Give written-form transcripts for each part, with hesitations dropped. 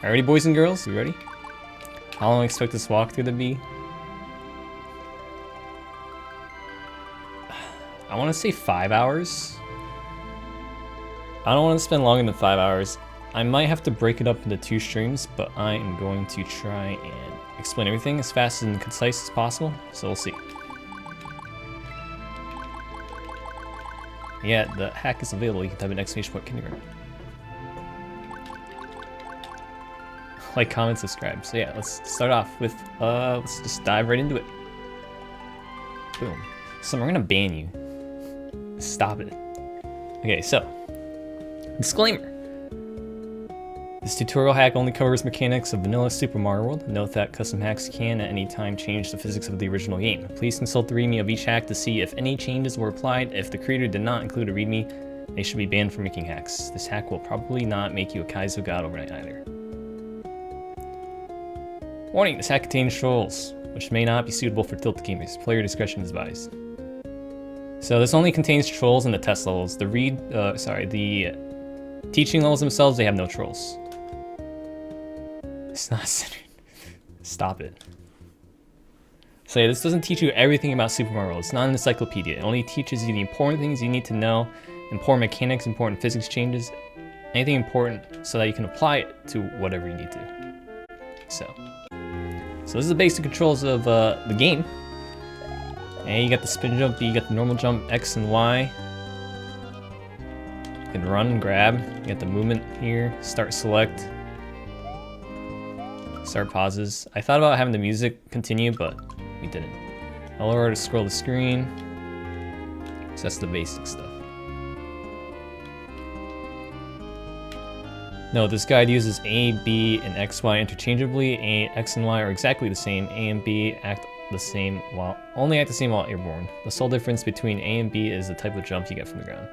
Alrighty, boys and girls, you ready? How long do I expect this walkthrough to be? I want to say 5 hours. I don't want to spend longer than 5 hours. I might have to break it up into 2 streams, but I am going to try and explain everything as fast and concise as possible, so we'll see. Yeah, the hack is available. You can type in !kindergarten. Like, comment, subscribe. So yeah, let's start off with, let's just dive right into it. Boom. So we're gonna ban you. Stop it. Okay, so, disclaimer. This tutorial hack only covers mechanics of vanilla Super Mario World. Note that custom hacks can at any time change the physics of the original game. Please consult the readme of each hack to see if any changes were applied. If the creator did not include a readme, they should be banned from making hacks. This hack will probably not make you a Kaizo god overnight either. Warning, this hack contains trolls, which may not be suitable for tilted gamers. Player discretion is advised. So this only contains trolls in the test levels. The the teaching levels themselves, they have no trolls. It's not centered. Stop it. So yeah, this doesn't teach you everything about Super Mario World. It's not an encyclopedia. It only teaches you the important things you need to know, important mechanics, important physics changes, anything important so that you can apply it to whatever you need to. So this is the basic controls of the game. And you got the spin jump, you got the normal jump, X and Y. You can run and grab. You got the movement here, start, select. Start pauses. I thought about having the music continue, but we didn't. L1 to scroll the screen. So that's the basic stuff. No, this guide uses A, B, and X, Y interchangeably. X and Y are exactly the same. A and B only act the same while airborne. The sole difference between A and B is the type of jump you get from the ground.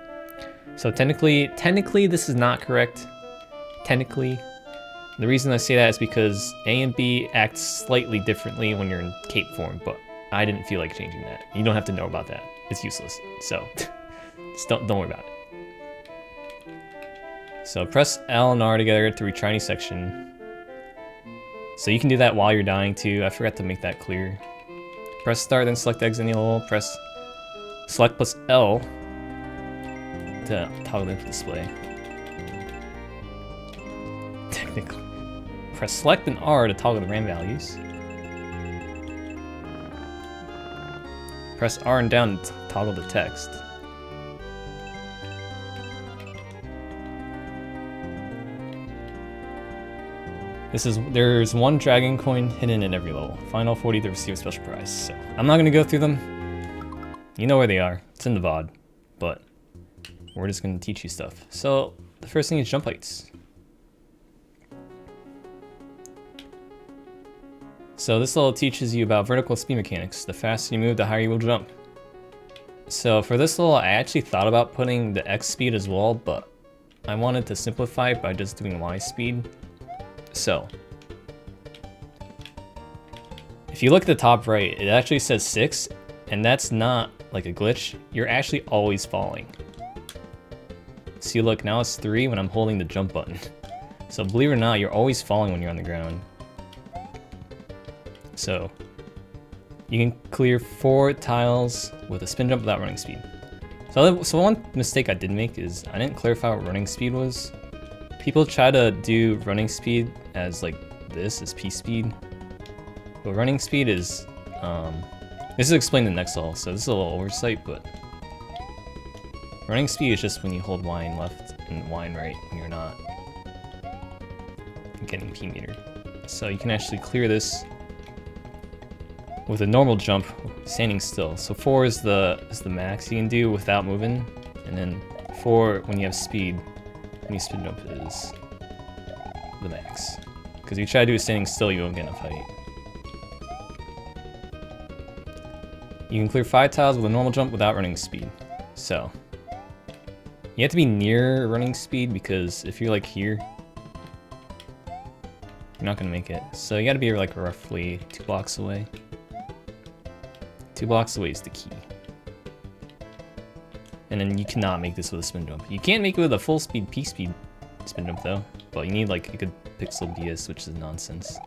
So technically this is not correct. Technically. The reason I say that is because A and B act slightly differently when you're in cape form, but I didn't feel like changing that. You don't have to know about that. It's useless. So just don't worry about it. So press L and R together to retry any section. So you can do that while you're dying too. I forgot to make that clear. Press start, then select exit any level. Press select plus L to toggle into display. Technically. Press select and R to toggle the RAM values. Press R and down to toggle the text. There's one dragon coin hidden in every level. Find all 40 to receive a special prize. So I'm not gonna go through them. You know where they are. It's in the VOD, but we're just gonna teach you stuff. So the first thing is jump heights. So this level teaches you about vertical speed mechanics. The faster you move, the higher you will jump. So for this level, I actually thought about putting the X speed as well, but I wanted to simplify it by just doing Y speed. So if you look at the top right, it actually says 6, and that's not like a glitch. You're actually always falling. See, look, now it's 3 when I'm holding the jump button. So believe it or not, you're always falling when you're on the ground. So you can clear 4 tiles with a spin jump without running speed. So one mistake I did make is I didn't clarify what running speed was. People try to do running speed as like this is P speed, but running speed is this is explained in the next level, so this is a little oversight, but running speed is just when you hold Y and left and Y and right when you're not getting P meter. So you can actually clear this with a normal jump standing still. So 4 is the max you can do without moving, and then 4 when you have speed, when you spin jump is the max. Because if you try to do it standing still, you won't get enough height. You can clear 5 tiles with a normal jump without running speed. So you have to be near running speed, because if you're like here, you're not gonna make it. So you gotta be like roughly 2 blocks away. 2 blocks away is the key. And then you cannot make this with a spin jump. You can't make it with a full speed P speed spin jump though. But you need like a good pixel BS, which is nonsense.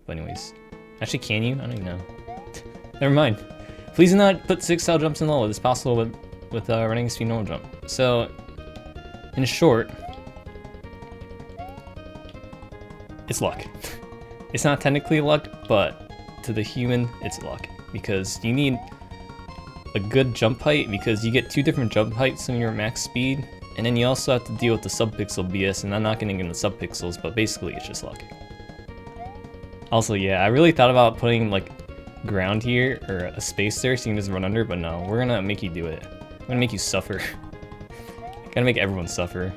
But anyways. Actually, can you? I don't even know. Never mind. Please do not put 6-style jumps in low. It's possible with running speed normal jump. So, in short, it's luck. It's not technically luck, but to the human, it's luck. Because you need a good jump height, because you get 2 different jump heights in your max speed, and then you also have to deal with the subpixel BS, and I'm not getting into subpixels, but basically it's just luck. Also, yeah, I really thought about putting like ground here, or a space there so you can just run under, but no, we're gonna make you do it. I'm gonna make you suffer. Gotta make everyone suffer.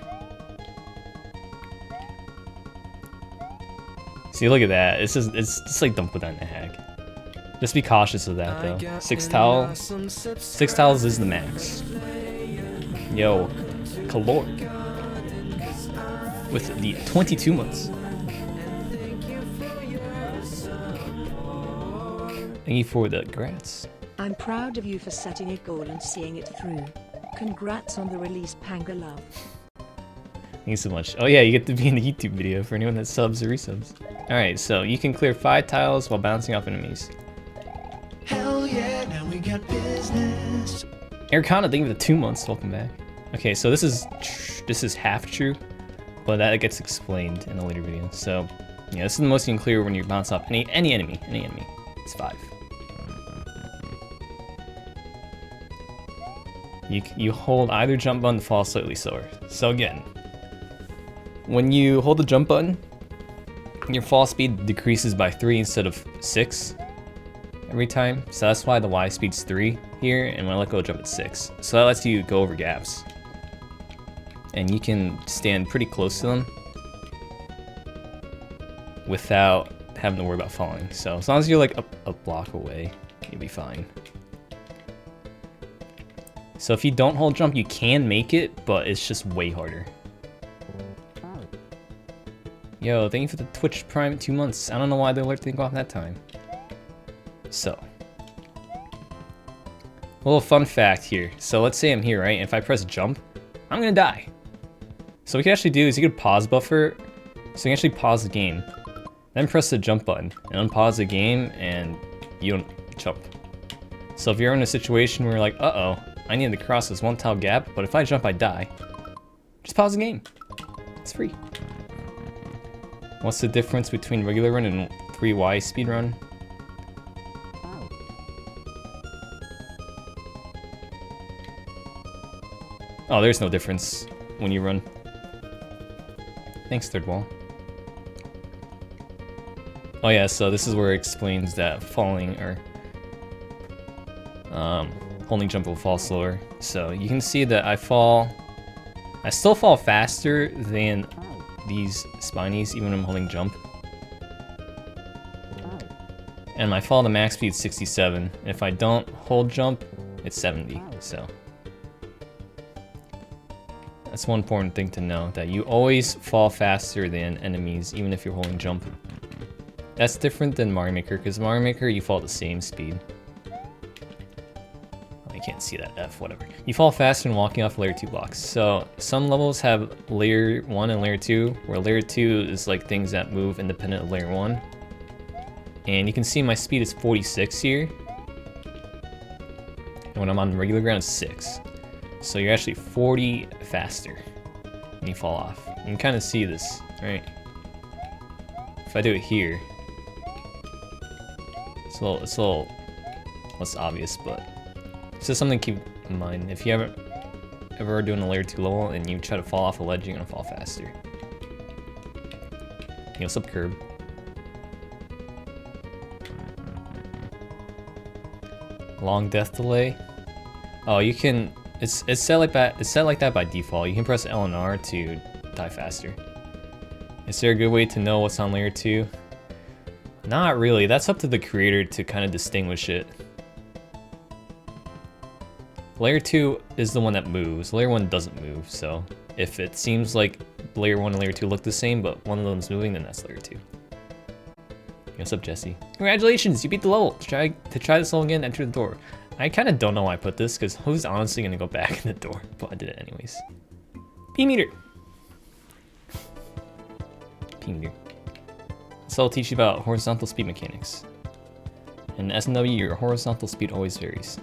See, look at that. It's just like don't put that in the hack. Just be cautious of that though. 6 tiles is the max. Yo, caloric. With the 22 months. Thank you for the grats. I'm proud of you for setting a goal and seeing it through. Congrats on the release, Panga Love. Thank you so much. Oh yeah, you get to be in the YouTube video for anyone that subs or resubs. Alright, so you can clear 5 tiles while bouncing off enemies. Hell yeah, now we got business. Ericana, thank you for the 2 months. Welcome back. Okay, so this is half true, but that gets explained in a later video. So yeah, this is the most you can clear when you bounce off any enemy. It's 5. You hold either jump button to fall slightly slower. So again, when you hold the jump button, your fall speed decreases by 3 instead of 6 every time. So that's why the Y speed's 3 here, and when I let go of jump, it's 6. So that lets you go over gaps. And you can stand pretty close to them without having to worry about falling. So as long as you're like a block away, you'll be fine. So if you don't hold jump, you can make it, but it's just way harder. Yo, thank you for the Twitch Prime 2 months. I don't know why the alert didn't go off that time. So, a little fun fact here. So let's say I'm here, right? And if I press jump, I'm gonna die. So what you can actually do is you can pause buffer. So you can actually pause the game, then press the jump button and unpause the game, and you don't jump. So if you're in a situation where you're like, uh-oh, I need to cross this 1 tile gap, but if I jump, I die. Just pause the game. It's free. What's the difference between regular run and 3Y speed run? Oh, there's no difference when you run. Thanks, third wall. Oh yeah, so this is where it explains that falling or holding jump will fall slower. So you can see that I still fall faster than these spinies even when I'm holding jump. And my fall to max speed is 67. And if I don't hold jump, it's 70. So that's one important thing to know, that you always fall faster than enemies even if you're holding jump. That's different than Mario Maker, because Mario Maker you fall at the same speed. I can't see that F, whatever. You fall faster than walking off layer 2 blocks. So some levels have layer 1 and layer 2, where layer 2 is like things that move independent of layer 1. And you can see my speed is 46 here. And when I'm on regular ground, it's 6. So you're actually 40 faster when you fall off. You can kind of see this, right? If I do it here, it's a little less obvious, but it's just something to keep in mind. If you ever doing a layer 2 level and you try to fall off a ledge, you're gonna fall faster. You know, sub curb. Long death delay. Oh, you can. It's set like that. It's set like that by default. You can press L and R to die faster. Is there a good way to know what's on layer 2? Not really. That's up to the creator to kind of distinguish it. Layer 2 is the one that moves. Layer 1 doesn't move. So if it seems like layer 1 and layer 2 look the same, but one of them's moving, then that's layer 2. What's up, Jesse? Congratulations, you beat the level. To try this level again, enter the door. I kind of don't know why I put this, because who's honestly going to go back in the door? But I did it anyways. P-meter. P meter. So I'll teach you about horizontal speed mechanics. In S&W, your horizontal speed always varies.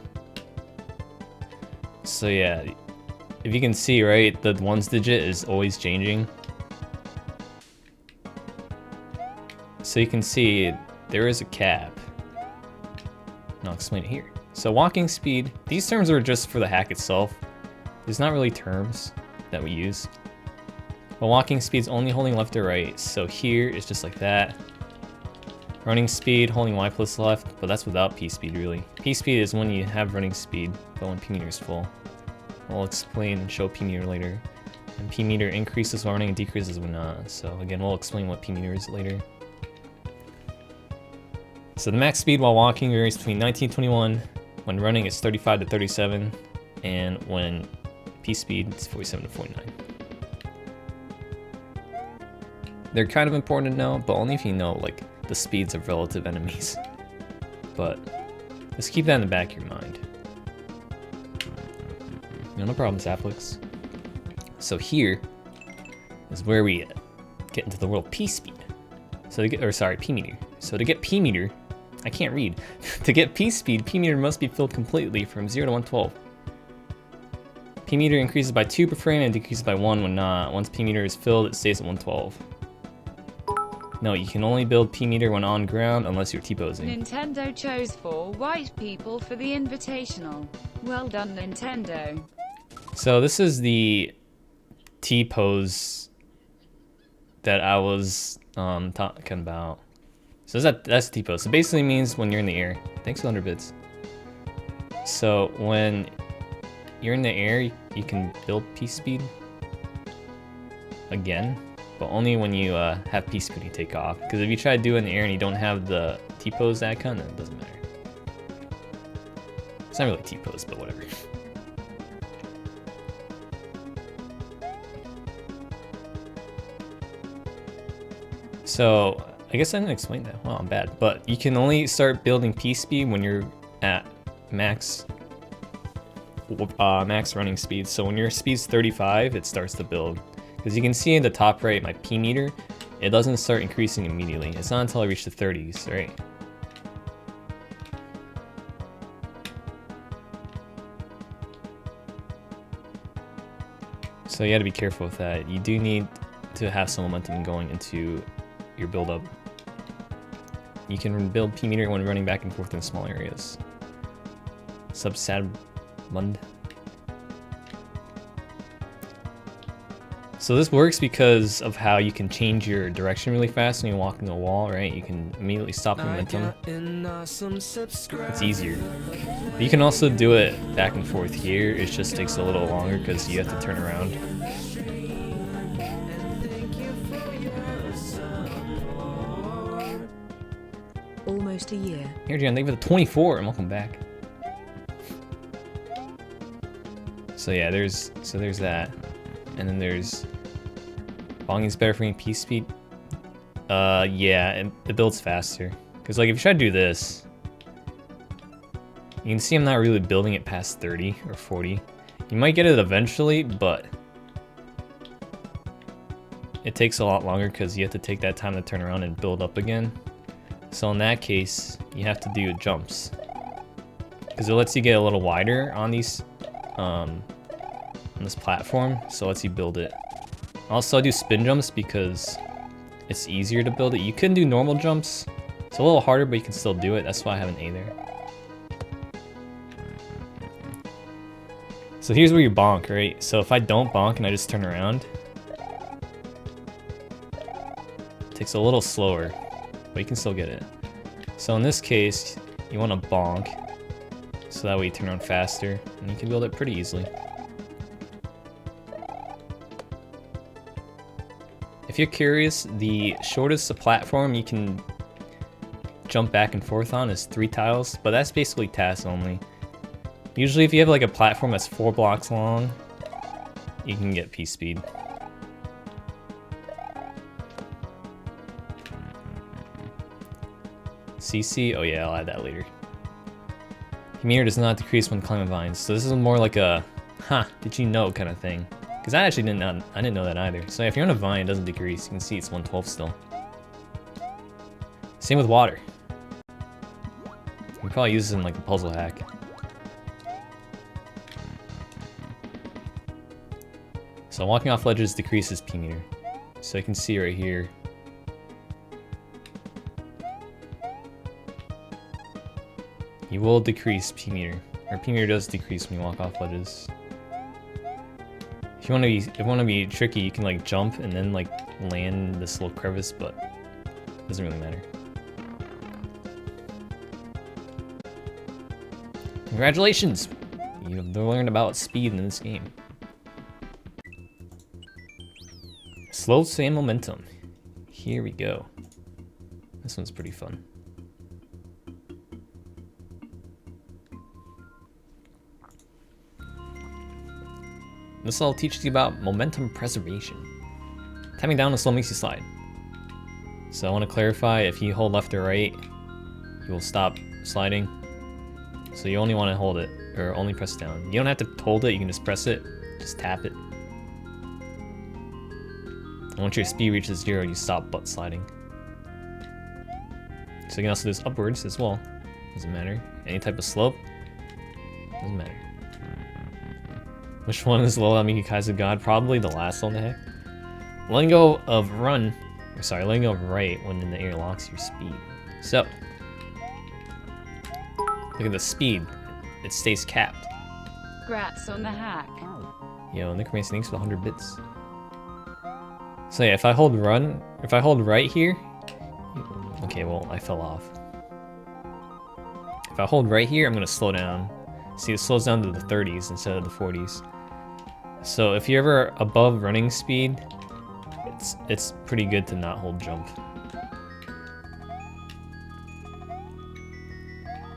So yeah, if you can see, right, the ones digit is always changing. So you can see there is a cap. And I'll explain it here. So walking speed, these terms are just for the hack itself. There's not really terms that we use. But walking speed is only holding left or right. So here it's just like that. Running speed, holding Y plus left, but that's without P speed really. P speed is when you have running speed, but when P meter is full. We'll explain and show P meter later. And P meter increases while running and decreases when not. So again, we'll explain what P meter is later. So the max speed while walking varies between 19 and 21. When running, it's 35 to 37. And when P speed, it's 47 to 49. They're kind of important to know, but only if you know like the speeds of relative enemies. But let's keep that in the back of your mind. No problem, Zaplix. So here is where we get into the world P speed. So to get, or sorry, P meter. So to get P meter, I can't read. To get P speed, P meter must be filled completely from 0 to 112. P meter increases by 2 per frame and decreases by 1 when not. Once P meter is filled, it stays at 112. No, you can only build P meter when on ground unless you're T-posing. Nintendo chose 4 white people for the invitational. Well done, Nintendo. So this is the T-pose that I was talking about. So that's T-pose. So basically means when you're in the air. Thanks for 100 bits. So when you're in the air, you can build P speed again, but only when you have P speed when you take off. Because if you try to do it in the air and you don't have the T-pose icon, then it doesn't matter. It's not really T-pose, but whatever. So I guess I didn't explain that. Well, I'm bad. But you can only start building P speed when you're at max running speed. So when your speed's 35, it starts to build. Because you can see in the top right, my P meter, it doesn't start increasing immediately. It's not until I reach the 30s, right? So you gotta be careful with that. You do need to have some momentum going into your build up. You can build P meter when running back and forth in small areas. Subsadmund. So this works because of how you can change your direction really fast when you walk into a wall, right? You can immediately stop momentum. It's easier. But you can also do it back and forth here. It just takes a little longer because you have to turn around. Almost a year. Here, Jan, thank you for the 24 and welcome back. So yeah, there's that. And then there's volume is better for me, P speed. Yeah, and it builds faster. Cause like if you try to do this, you can see I'm not really building it past 30 or 40. You might get it eventually, but it takes a lot longer because you have to take that time to turn around and build up again. So in that case, you have to do jumps. Because it lets you get a little wider on these on this platform, so it lets you build it. Also I do spin jumps because it's easier to build it. You can do normal jumps. It's a little harder, but you can still do it. That's why I have an A there. So here's where you bonk, right? So if I don't bonk and I just turn around, it takes a little slower, but you can still get it. So in this case, you want to bonk, so that way you turn around faster, and you can build it pretty easily. If you're curious, the shortest platform you can jump back and forth on is 3 tiles, but that's basically tasks only. Usually if you have like a platform that's 4 blocks long, you can get P speed. CC? Oh yeah, I'll add that later. P meter does not decrease when climbing vines, so this is more like a, huh, did you know kind of thing. Because I actually I didn't know that either. So if you're on a vine, it doesn't decrease. You can see it's 112 still. Same with water. You can probably use this in like a puzzle hack. So walking off ledges decreases P meter. So you can see right here. You will decrease P meter. Or P meter does decrease when you walk off ledges. If you want to be tricky, you can like jump and then like land this little crevice, but it doesn't really matter. Congratulations! You've learned about speed in this game. Slopes and momentum. Here we go. This one's pretty fun. This all teaches you about momentum preservation. Tapping down on slow makes you slide. So I want to clarify, if you hold left or right, you will stop sliding. So you only want to hold it, or only press down. You don't have to hold it, you can just press it, just tap it. And once your speed reaches 0, you stop butt sliding. So you can also do this upwards as well. Doesn't matter. Any type of slope, doesn't matter. Which one is low on Kaizo God? Probably the last one, the heck. Letting go of run, or sorry, letting go of right when in the air locks your speed. So, look at the speed. It stays capped. Grats on the hack. Yo, Nick Mason, thanks for the 100 bits. So yeah, if I hold right here, okay, well, I fell off. If I hold right here, I'm gonna slow down. See, it slows down to the 30s instead of the 40s. So if you're ever above running speed, it's pretty good to not hold jump.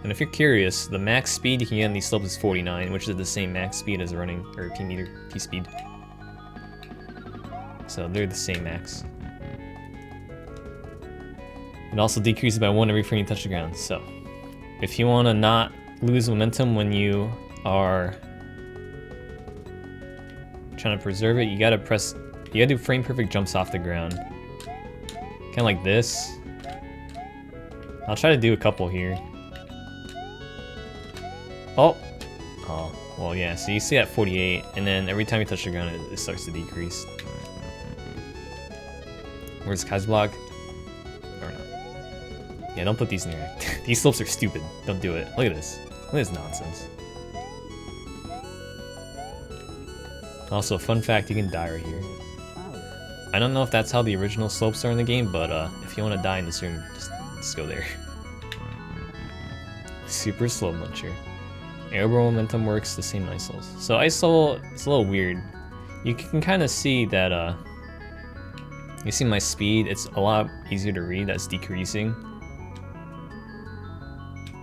And if you're curious, the max speed you can get on these slopes is 49, which is the same max speed as running, or P speed. So they're the same max. It also decreases by 1 every frame you touch the ground. So if you want to not lose momentum when you are trying to preserve it, you gotta do frame perfect jumps off the ground. Kinda like this. I'll try to do a couple here. Oh, well yeah, so you see at 48, and then every time you touch the ground it starts to decrease. Where's Kai's block? Or not. Yeah, don't put these in your act. These slopes are stupid. Don't do it. Look at this. Look at this nonsense. Also, fun fact, you can die right here. I don't know if that's how the original slopes are in the game, but if you want to die in this room, just go there. Super slow muncher. Airborne momentum works the same ice levels. So ice level, it's a little weird. You can kind of see that, you see my speed, it's a lot easier to read, that's decreasing.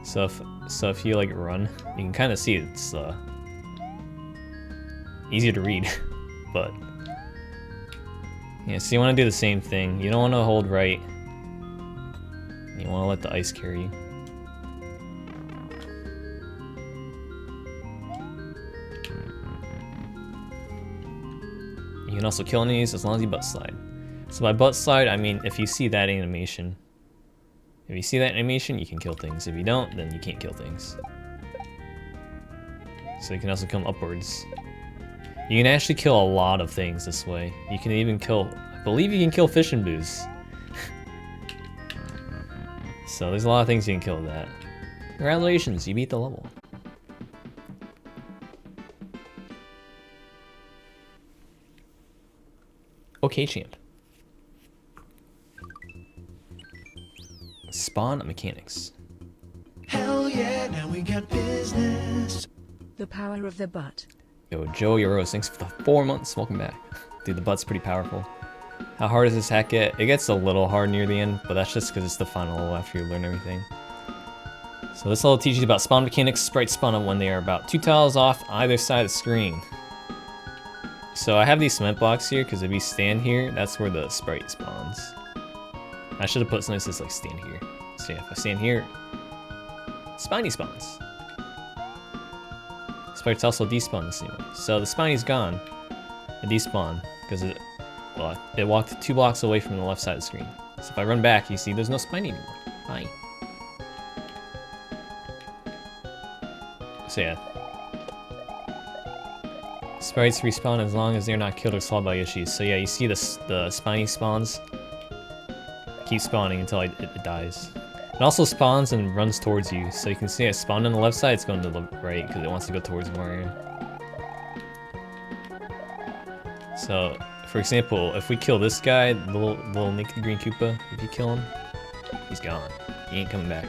So if you like run, you can kind of see it's easier to read, but yeah, so you want to do the same thing. You don't want to hold right. You want to let the ice carry you. You can also kill enemies as long as you butt slide. So by butt slide, I mean if you see that animation. If you see that animation, you can kill things. If you don't, then you can't kill things. So you can also come upwards. You can actually kill a lot of things this way. You can even kill, I believe you can kill fish and booze. So there's a lot of things you can kill with that. Congratulations, you beat the level. Okay, champ. Spawn mechanics. Hell yeah, now we got business. The power of the butt. Yo, Joe Yoros, thanks for the 4 months. Welcome back. Dude, the butt's pretty powerful. How hard does this hack get? It gets a little hard near the end, but that's just because it's the final level after you learn everything. So this level teaches you about spawn mechanics. Sprites spawn up when they are about 2 tiles off either side of the screen. So I have these cement blocks here because if you stand here, that's where the sprite spawns. I should have put something that says like stand here. So yeah, if I stand here, Spiny spawns. Sprites also despawn the same way. So the Spiny's gone. It despawned because it walked 2 blocks away from the left side of the screen. So if I run back, you see there's no spiny anymore. Bye. So yeah. Sprites respawn as long as they're not killed or slaughtered by Yoshis. So yeah, you see the spiny spawns. Keep spawning until it dies. It also spawns and runs towards you. So you can see it spawned on the left side, it's going to the right because it wants to go towards Mario. So, for example, if we kill this guy, the little naked green Koopa, if you kill him, he's gone. He ain't coming back.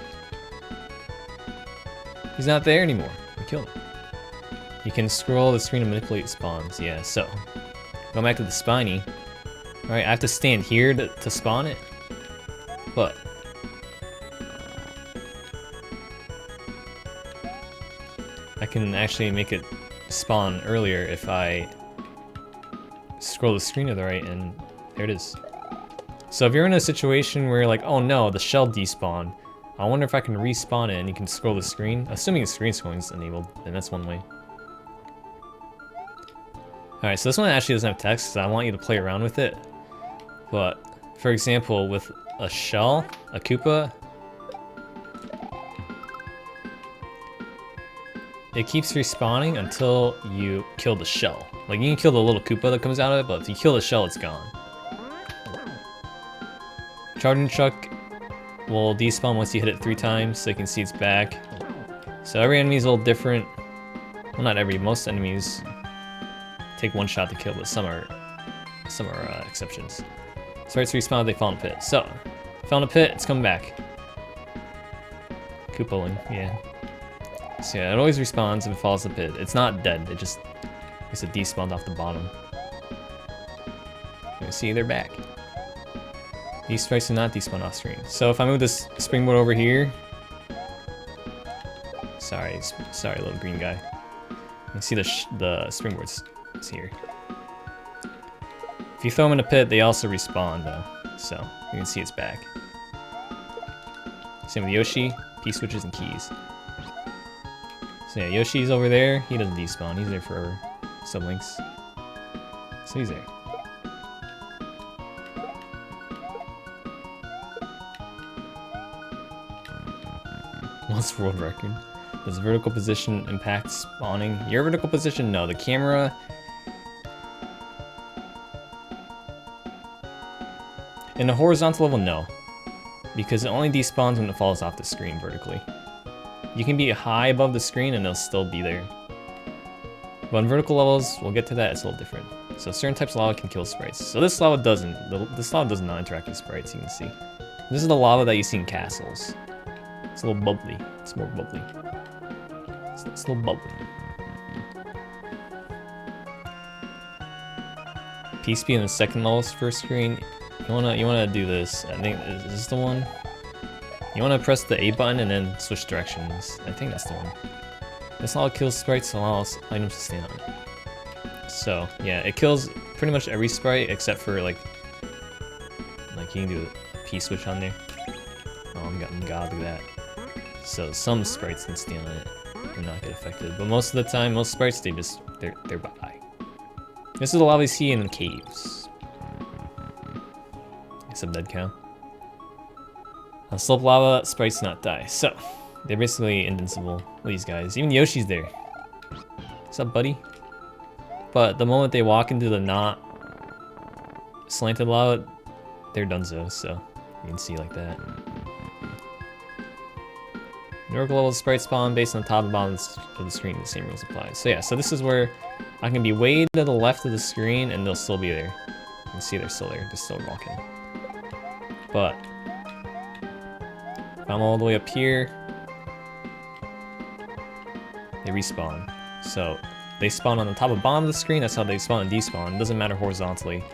He's not there anymore. We killed him. You can scroll the screen to manipulate spawns. Yeah, so going back to the spiny. Alright, I have to stand here to spawn it. But I can actually make it spawn earlier if I scroll the screen to the right, and there it is. So if you're in a situation where you're like, oh no, the shell despawned, I wonder if I can respawn it and you can scroll the screen. Assuming the screen scrolling is enabled, then that's one way. Alright, so this one actually doesn't have text, so I want you to play around with it. But, for example, with a shell, a Koopa, it keeps respawning until you kill the shell. Like, you can kill the little Koopa that comes out of it, but if you kill the shell, it's gone. Charging Truck will despawn once you hit it 3 times, so you can see it's back. So every enemy is a little different. Well, not every, most enemies take 1 shot to kill, but some are exceptions. Sprites respawn, they fall in a pit. So, fell in a pit, it's coming back. Koopaling, yeah. So yeah, it always respawns if it falls in the pit. It's not dead, it just despawned off the bottom. You can see they're back. These sprites do not despawn off screen. So if I move this springboard over here, sorry little green guy. You can see the springboard's here. If you throw them in a pit, they also respawn though. So you can see it's back. Same with Yoshi, P-switches and keys. So yeah, Yoshi's over there, he doesn't despawn, he's there forever. Sublinks. So he's there. What's world record? Does vertical position impact spawning? Your vertical position? No, the camera. In the horizontal level, no. Because it only despawns when it falls off the screen vertically. You can be high above the screen and they'll still be there. But on vertical levels, we'll get to that, it's a little different. So certain types of lava can kill sprites. So this lava doesn't. This lava does not interact with sprites, you can see. This is the lava that you see in castles. It's a little bubbly. It's more bubbly. It's a little bubbly. PSP in the second level's first screen. You wanna do this. I think is this the one? You wanna press the A button and then switch directions. I think that's the one. This lava kills sprites and allows items to stand on. So yeah, it kills pretty much every sprite except for like you can do a P switch on there. Oh, I'm god, look at that. So some sprites can stand on it and not get affected, but most of the time, most sprites they're by. This is a lava you see in the caves. Some dead cow. On slope lava, sprites do not die, so they're basically invincible. These guys, even Yoshi's there. What's up, buddy? But the moment they walk into the not slanted lava, they're donezo. So you can see like that. Vertical level sprites spawn based on the top and bottom of the screen. The same rules apply. So yeah, so this is where I can be way to the left of the screen and they'll still be there. You can see they're still there. They're still walking. But if I'm all the way up here, they respawn. So they spawn on the top and bottom of the screen. That's how they spawn and despawn. It doesn't matter horizontally.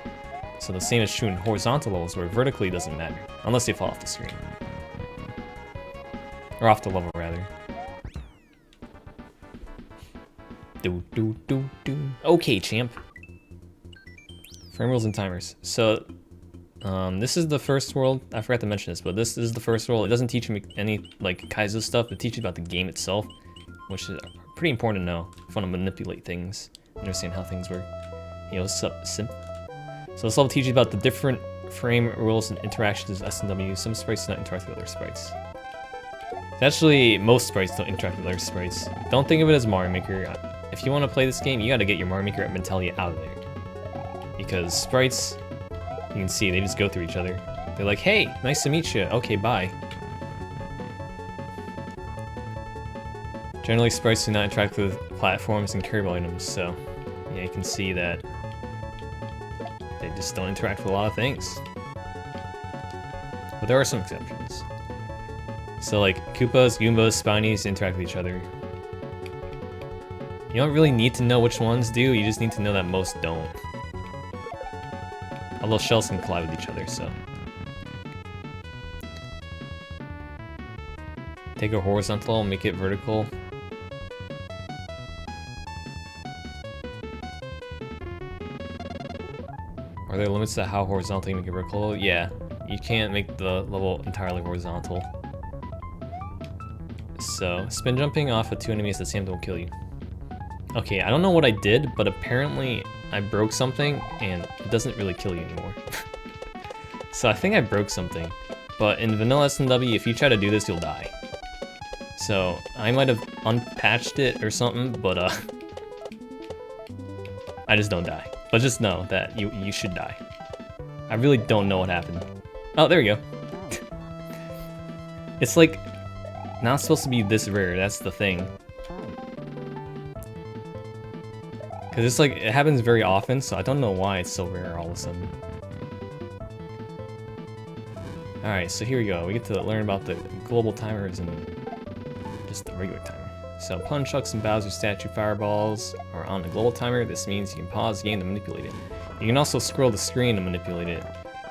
So the same is true in horizontal levels where vertically it doesn't matter unless they fall off the screen. Or off the level, rather. Okay, champ. Frame rules and timers. So, this is the first world. I forgot to mention this, but this is the first world. It doesn't teach me any, like, Kaizo stuff. It teaches you about the game itself, which is pretty important to know if you want to manipulate things, understand how things work. Yo, what's up, Simp? So this level teaches you about the different frame rules and interactions of S and W. Some sprites do not interact with other sprites. Actually, most sprites don't interact with other sprites. Don't think of it as Mario Maker. If you want to play this game, you gotta get your Mario Maker mentality out of there. Because sprites, you can see, they just go through each other. They're like, hey, nice to meet you. Okay, bye. Generally, sprites do not interact with platforms and carryable items, so yeah, you can see that they just don't interact with a lot of things. But there are some exceptions. So like Koopas, Goombas, Spinies interact with each other. You don't really need to know which ones do, you just need to know that most don't. Although shells can collide with each other, so. Take a horizontal, make it vertical. Are there limits to how horizontal you make it vertical? Yeah, you can't make the level entirely horizontal. So, spin jumping off of 2 enemies at the same time will kill you. Okay, I don't know what I did, but apparently I broke something and it doesn't really kill you anymore. So I think I broke something. But in vanilla S&W, if you try to do this, you'll die. So I might have unpatched it or something, but I just don't die. But just know that you should die. I really don't know what happened. Oh, there we go. It's like not supposed to be this rare, that's the thing. Cause it's like, it happens very often, so I don't know why it's so rare all of a sudden. Alright, so here we go. We get to learn about the global timers and just the regular timer. So Punchucks and Bowser statue fireballs are on the global timer. This means you can pause the game to manipulate it. You can also scroll the screen to manipulate it.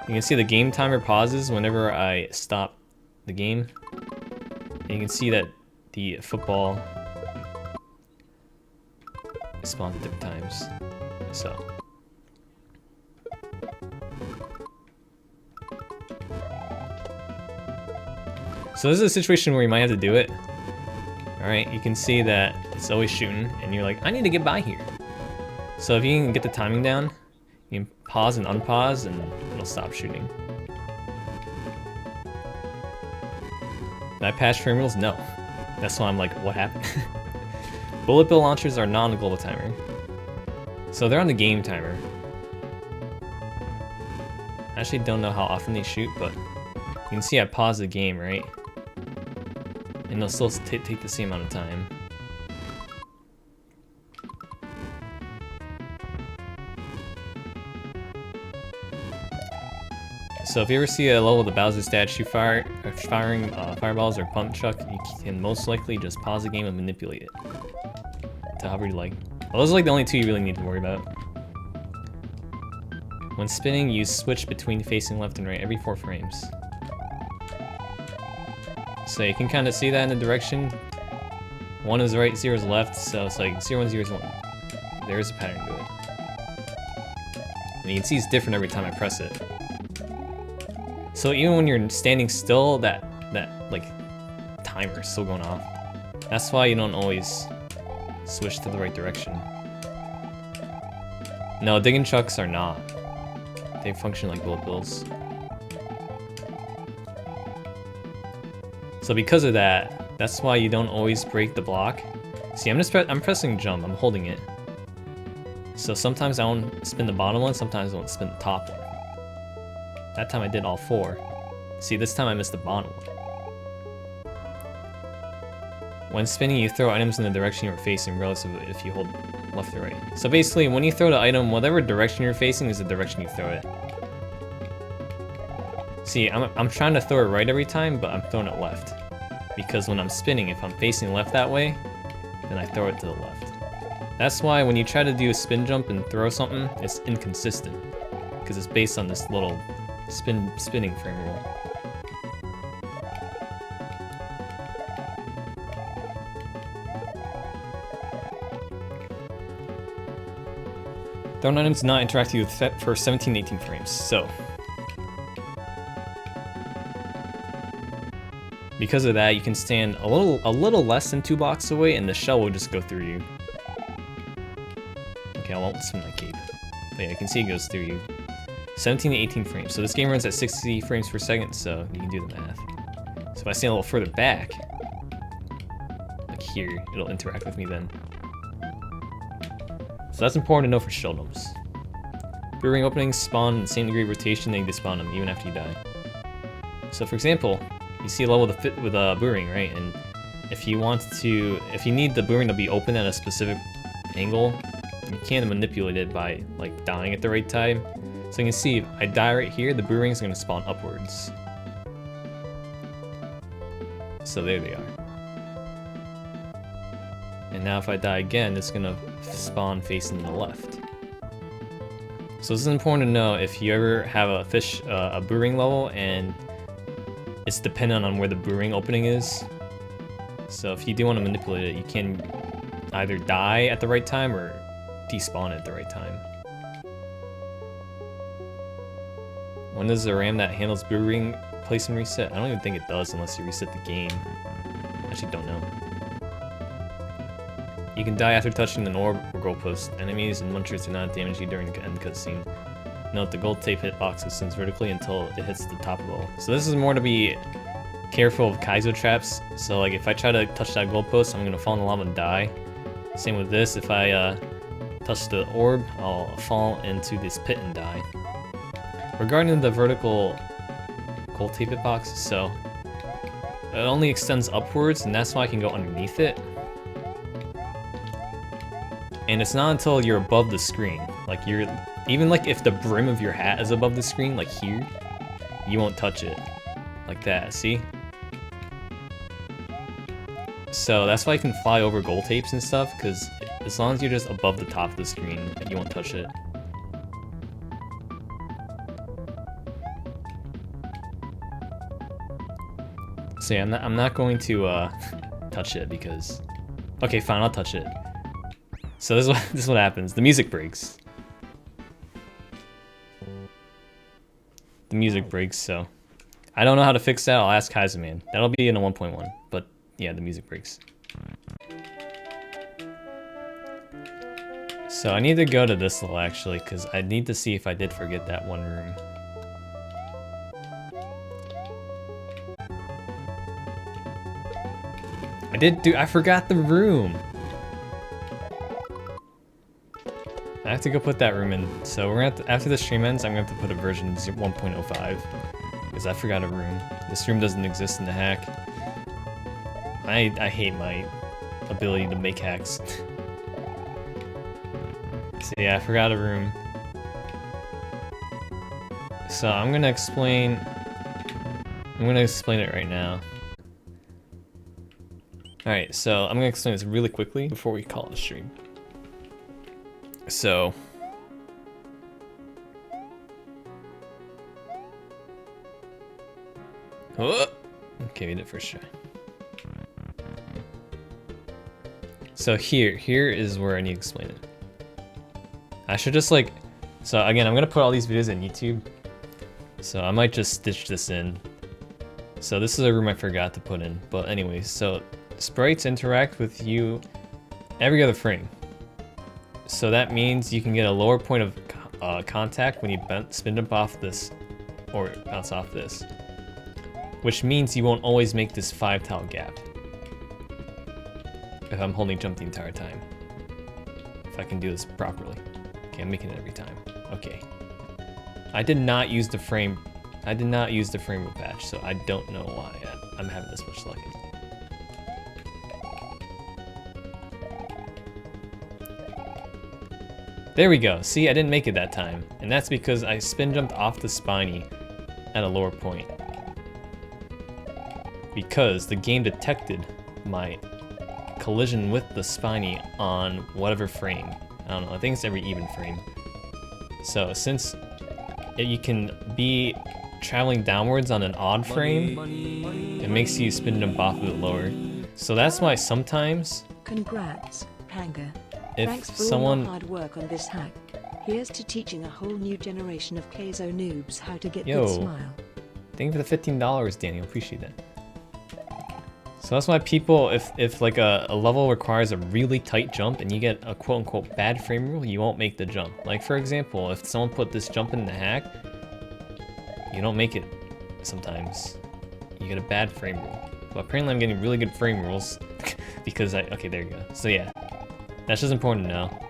You can see the game timer pauses whenever I stop the game. And you can see that the football spawns at different times. So this is a situation where you might have to do it. Alright, you can see that it's always shooting, and you're like, I need to get by here. So if you can get the timing down, you can pause and unpause, and it'll stop shooting. Did I patch frame rules? No. That's why I'm like, what happened? Bullet bill launchers are not on the global timer. So they're on the game timer. I actually don't know how often they shoot, but you can see I paused the game, right? And they'll still take the same amount of time. So if you ever see a level with the Bowser statue firing fireballs or Punchuck, you can most likely just pause the game and manipulate it to however you like. Well, those are like the only two you really need to worry about. When spinning, you switch between facing left and right every 4 frames. So you can kind of see that in the direction. 1 is right, 0 is left, so it's like 0, 1, 0 is 1. There is a pattern to it. And you can see it's different every time I press it. So even when you're standing still, that like timer is still going off. That's why you don't always switch to the right direction. No, digging chucks are not. They function like bullet bills. So because of that, that's why you don't always break the block. See, I'm pressing jump, I'm holding it. So sometimes I won't spin the bottom one, sometimes I won't spin the top one. That time I did all 4. See, this time I missed the bottom one. When spinning, you throw items in the direction you're facing, regardless of if you hold left or right. So basically, when you throw the item, whatever direction you're facing is the direction you throw it. See, I'm trying to throw it right every time, but I'm throwing it left. Because when I'm spinning, if I'm facing left that way, then I throw it to the left. That's why when you try to do a spin jump and throw something, it's inconsistent. Because it's based on this little spinning frame rule. Thrown items do not interact with for 17 to 18 frames, so. Because of that, you can stand a little less than 2 blocks away and the shell will just go through you. Okay, I won't spin my cape. But yeah, you can see it goes through you. 17 to 18 frames. So this game runs at 60 frames per second, so you can do the math. So if I stand a little further back, like here, it'll interact with me then. So that's important to know for Sheldons. Brewing openings spawn in the same degree of rotation that you despawn them, even after you die. So for example, you see a level to fit with a brewing, right? And if you need the brewing to be open at a specific angle, you can manipulate it by like dying at the right time. So you can see if I die right here, the brewings are going to spawn upwards. So there they are. And now if I die again, it's going to spawn facing the left. So this is important to know if you ever have a brewing level and it's dependent on where the brewing opening is. So if you do want to manipulate it, you can either die at the right time or despawn at the right time. When does the RAM that handles brewing place and reset? I don't even think it does unless you reset the game. I actually don't know. You can die after touching an orb or goalpost. Enemies and munchers do not damage you during the end cutscene. Note the gold tape hitbox extends vertically until it hits the top of the level. So this is more to be careful of Kaizo traps. So like if I try to touch that goalpost, I'm gonna fall in the lava and die. Same with this, if I touch the orb, I'll fall into this pit and die. Regarding the vertical gold tape hitbox, so it only extends upwards, and that's why I can go underneath it. And it's not until you're above the screen, like even like if the brim of your hat is above the screen, like here, you won't touch it, like that, see? So that's why you can fly over gold tapes and stuff, because as long as you're just above the top of the screen, you won't touch it. So yeah, I'm not going to touch it because... Okay, fine, I'll touch it. So this is what happens. The music breaks. The music breaks, so... I don't know how to fix that, I'll ask Kaizo Man. That'll be in a 1.1, but yeah, the music breaks. So I need to go to this level actually, because I need to see if I did forget that one room. I forgot the room! I have to go put that room in. So we're gonna have to, after the stream ends, I'm gonna have to put a version 1.05. Because I forgot a room. This room doesn't exist in the hack. I hate my ability to make hacks. So yeah, I forgot a room. So I'm gonna explain it right now. Alright, so I'm gonna explain this really quickly before we call it a stream. So okay, we did it first try. So here is where I need to explain it. I should just like, so again, I'm gonna put all these videos on YouTube. So I might just stitch this in. So this is a room I forgot to put in. But anyways, so sprites interact with you every other frame. So that means you can get a lower point of contact when you spin jump off this or bounce off this. Which means you won't always make this 5 tile gap. If I'm holding jump the entire time. If I can do this properly. Okay, I'm making it every time. Okay. I did not use the frame rate patch, so I don't know why I'm having this much luck. There we go. See, I didn't make it that time. And that's because I spin jumped off the spiny at a lower point. Because the game detected my collision with the spiny on whatever frame. I don't know, I think it's every even frame. So since you can be traveling downwards on an odd frame, it makes you spin jump off a bit lower. So that's why sometimes... Congrats, Panga. If Thanks for all your hard work on this hack. Here's to teaching a whole new generation of Kaizo noobs how to get good smile. Thank you for the $15, Daniel. Appreciate that. So that's why people, if like a level requires a really tight jump and you get a quote-unquote bad frame rule, you won't make the jump. Like for example, if someone put this jump in the hack, you don't make it sometimes. You get a bad frame rule. But apparently I'm getting really good frame rules because okay, there you go. So yeah, that's just important to know.